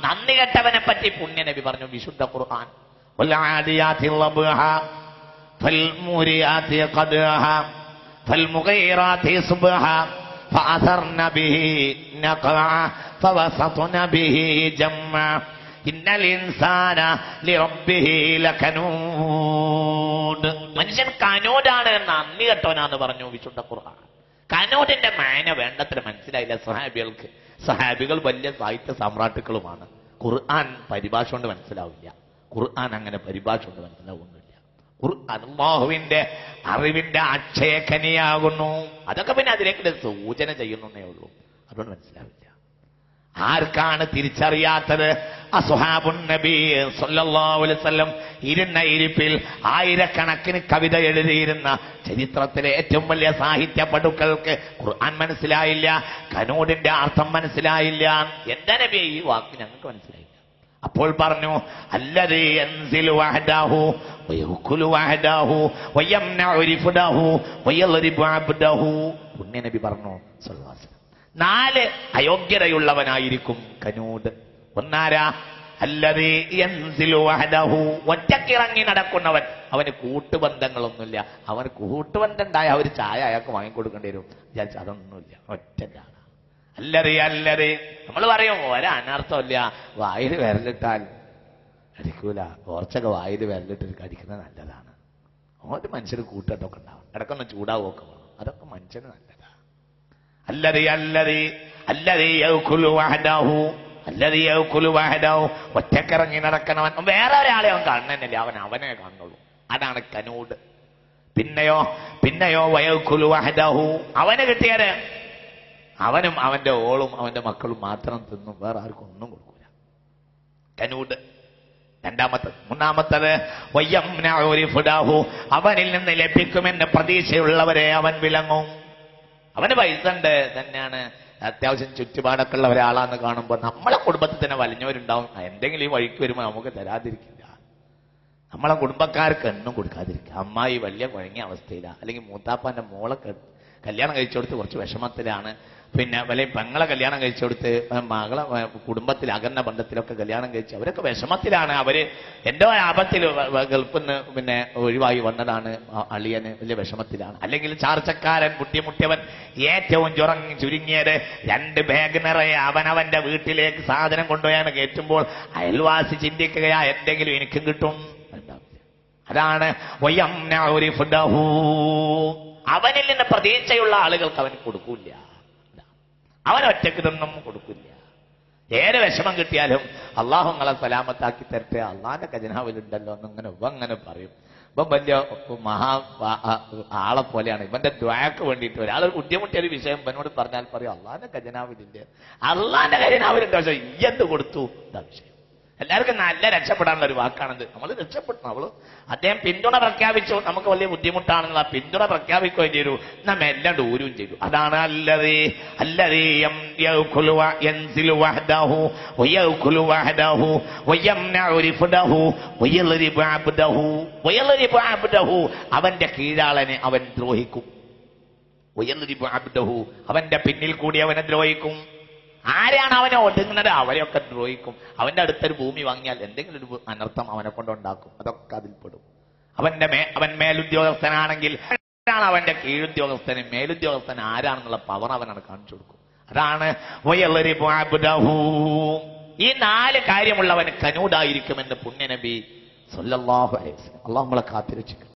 നന്ദി കെട്ടവനെ പറ്റി പുണ്യ നബി പറഞ്ഞു വിശുദ്ധ ഖുർആൻ. വൽആദിയാതി ളബ്ഹ ഫൽമുരിയാതി ഖദ്ഹ ഫൽമുഗീറാതി സുബ്ഹ ഫഅസർന ബിഹി നഖഅ ഫവസത്ന ബിഹി ജമ്മ ഇന്നൽ ഇൻസാന ലിറബ്ബിഹി ലകനൂദ്. മനുഷ്യൻ കനൂദാണ്, നന്ദി കെട്ടവനാന്ന് പറഞ്ഞു വിശുദ്ധ ഖുർആൻ. കനൂദിന്റെ മാന വേണ്ടത്ര മനസ്സിലായില്ല സഹാബികൾക്ക്. സഹാബികൾ വലിയ സാഹിത്യ സാമ്രാട്ടുക്കളുമാണ്. ഖുർആൻ പരിഭാഷ കൊണ്ട് മനസ്സിലാവില്ല. ഖുർആൻ അങ്ങനെ പരിഭാഷ കൊണ്ട് മനസ്സിലാവുന്നില്ല. ഖുർആൻ അല്ലാഹുവിന്റെ അറിവിന്റെ അക്ഷയഖനിയാകുന്നു. അതൊക്കെ പിന്നെ അതിലേക്ക് സൂചന ചെയ്യുന്നേ ഉള്ളൂ. അതുകൊണ്ട് മനസ്സിലാവില്ല. ആർക്കാണ് തിരിച്ചറിയാത്തത്? അസ്ഹാബുൻ നബി സല്ലല്ലാഹു അലൈഹി വസല്ലം ഇരുന്ന ഇരിപ്പിൽ ആയിരക്കണക്കിന് കവിത എഴുതിയിരുന്ന ചരിത്രത്തിലെ ഏറ്റവും വലിയ സാഹിത്യ പടുക്കൾക്ക് ഖുർആൻ മനസ്സിലായില്ല, കനൂദിന്റെ അർത്ഥം മനസ്സിലായില്ല. എന്താ നബി ഈ വാക്ക് ഞങ്ങൾക്ക് മനസ്സിലായില്ല. അപ്പോൾ പറഞ്ഞു അല്ലദീ യൻസിലു വഹദഹു വയഖുലു വഹദഹു വയംനഉ റിഫദഹു വയൽരിബു അബ്ദഹു. പുണ്യ നബി പറഞ്ഞു സല്ലല്ലാഹു അലൈഹി വസല്ലം 4 അയോഗ്യതയുള്ളവനായിരിക്കും കനൂദ്. ഒന്നാരാ? അല്ലദീ യൻസിലു വഹദഹു, ഒറ്റക്കിറങ്ങി നടക്കുന്നവൻ. അവന് കൂട്ടുബന്ധങ്ങളൊന്നുമില്ല. അവന് കൂട്ടുബന്ധം ഉണ്ടായ അവർ ചായ അയാൾക്ക് വാങ്ങിക്കൊടുക്കേണ്ടി വരും. വിചാരിച്ച അതൊന്നുമില്ല, ഒറ്റയാണ്. അല്ലദീ നമ്മൾ പറയും ഒരനർത്ഥമില്ല, വായിൽ വിരലിട്ടാൽ അടിക്കൂല, കുറച്ചൊക്കെ വായിൽ വിരലിട്ട് അടിക്കുന്നത് നല്ലതാണ്. ഒരു മനുഷ്യന് കൂട്ടത്തൊക്കെ ഉണ്ടാവും, ഇടക്കൊന്ന് ചൂടാവൊക്കെ വേണം. അതൊക്കെ മനുഷ്യന് നല്ലതാണ്. ഒറ്റക്കിറങ്ങി നടക്കണവൻ വേറെ ഒരാളെ അവൻ കാണുന്നില്ല, അവനെ കാണുന്നുള്ളൂ. അതാണ് കനൂദ്. പിന്നെയോ വയഖുലു വഹദഹു, അവന് കിട്ടിയത് അവനും അവന്റെ ഓളും അവന്റെ മക്കളും മാത്രം തിന്നും, വേറെ ആർക്കും ഒന്നും കൊടുക്കൂല. കനൂദ്. മൂന്നാമത്തത് വയംനഉ റിഫദഹു, അവനിൽ നിന്ന് ലഭിക്കുമെന്ന് പ്രതീക്ഷയുള്ളവരെ അവൻ വിലങ്ങും. അവന് പൈസ ഉണ്ട് തന്നെയാണ്, അത്യാവശ്യം ചുറ്റുപാടൊക്കെ ഉള്ള ഒരാളാന്ന് കാണുമ്പോൾ നമ്മളെ കുടുംബത്തിൽ തന്നെ വലിഞ്ഞവരുണ്ടാവും. എന്തെങ്കിലും ഈ വഴിക്ക് വരുമ്പോൾ നമുക്ക് തരാതിരിക്കില്ല. നമ്മളെ കുടുംബക്കാർക്ക് എണ്ണും കൊടുക്കാതിരിക്കുക. അമ്മായി വലിയ കുഴങ്ങിയ അവസ്ഥയിലാണ്, അല്ലെങ്കിൽ മൂത്താപ്പാന്റെ മോളെ കല്യാണം കഴിച്ചുകൊടുത്ത് കുറച്ച് വിഷമത്തിലാണ്, പിന്നെ വല്ല പെങ്ങളെ കല്യാണം കഴിച്ചുകൊടുത്ത് മകളെ കുടുംബത്തിൽ അകന്ന ബന്ധത്തിലൊക്കെ കല്യാണം കഴിച്ച് അവരൊക്കെ വിഷമത്തിലാണ്. അവര് എന്തോ ആപത്തിൽ ഗൾഫിൽ നിന്ന് പിന്നെ ഒഴിവായി വന്നതാണ്. അളിയന് വലിയ വിഷമത്തിലാണ്. അല്ലെങ്കിൽ ചാർച്ചക്കാരൻ ബുദ്ധിമുട്ടിയവൻ ഏറ്റവും ചുരുങ്ങിയത് 2 ബാഗ് നിറയെ അവനവന്റെ വീട്ടിലേക്ക് സാധനം കൊണ്ടുപോയാണ് കയറ്റുമ്പോൾ അയൽവാസി ചിന്തിക്കുകയാ എന്തെങ്കിലും എനിക്കും കിട്ടും. അതാണ് വയംനഉ റിഫദഹു, അവനിൽ നിന്ന് പ്രതീക്ഷയുള്ള ആളുകൾക്ക് അവന് കൊടുക്കൂല. അവൻ ഒറ്റക്കിതൊന്നും കൊടുക്കില്ല. ഏറെ വിഷമം കിട്ടിയാലും അള്ളാഹു നിങ്ങളെ സലാമത്താക്കി തരട്ടെ, അള്ളാന്റെ ഖജനാവിലുണ്ടല്ലോ എന്നിങ്ങനെ പറയും. ഇപ്പം വലിയ ആളെ പോലെയാണ്. ഇവന്റെ ദ്വാക്ക് വേണ്ടിയിട്ട് ഒരാൾ ബുദ്ധിമുട്ടിയ ഒരു വിഷയം ഇവനോട് പറഞ്ഞാൽ പറയും അള്ളാന്റെ ഖജനാവിലില്ല, അള്ളാന്റെ ഖജനാവിലുണ്ട്, പക്ഷെ എന്ത് കൊടുത്തു എന്താ വിഷയം. എല്ലാവർക്കും നല്ല രക്ഷപ്പെടാനുള്ള ഒരു വാക്കാണത്. നമ്മൾ രക്ഷപ്പെട്ടു. അദ്ദേഹം പിന്തുണ പ്രഖ്യാപിച്ചു, നമുക്ക് വലിയ ബുദ്ധിമുട്ടാണെന്നുള്ള പിന്തുണ പ്രഖ്യാപിക്കുകയും ചെയ്തു, നമ്മ എല്ലാം ദൂരവും ചെയ്തു. അതാണ് അവന്റെ കീഴാളനെ അവൻ ദ്രോഹിക്കും. അവന്റെ പിന്നിൽ കൂടി അവനെ ദ്രോഹിക്കും. ആരെയാണ് അവനെ ഒതുങ്ങുന്നത് അവരെയൊക്കെ ദ്രോഹിക്കും. അവന്റെ അടുത്തൊരു ഭൂമി വാങ്ങിയാൽ എന്തെങ്കിലും ഒരു അനർത്ഥം അവനെ കൊണ്ടുണ്ടാക്കും. അതൊക്കെ അതിൽപ്പെടും. അവൻ മേലുദ്യോഗസ്ഥനാണെങ്കിൽ അവന്റെ കീഴുദ്യോഗസ്ഥന് മേലുദ്യോഗസ്ഥൻ ആരാണെന്നുള്ള പവർ അവനാണ് കാണിച്ചു കൊടുക്കും. അതാണ് ഈ 4 കാര്യമുള്ളവന് കനൂദായിരിക്കുമെന്ന് പുണ്യ നബി സല്ലല്ലാഹു അലൈഹി വസല്ലം. അല്ലാഹു നമ്മളെ കാത്തിരക്ഷിക്കും.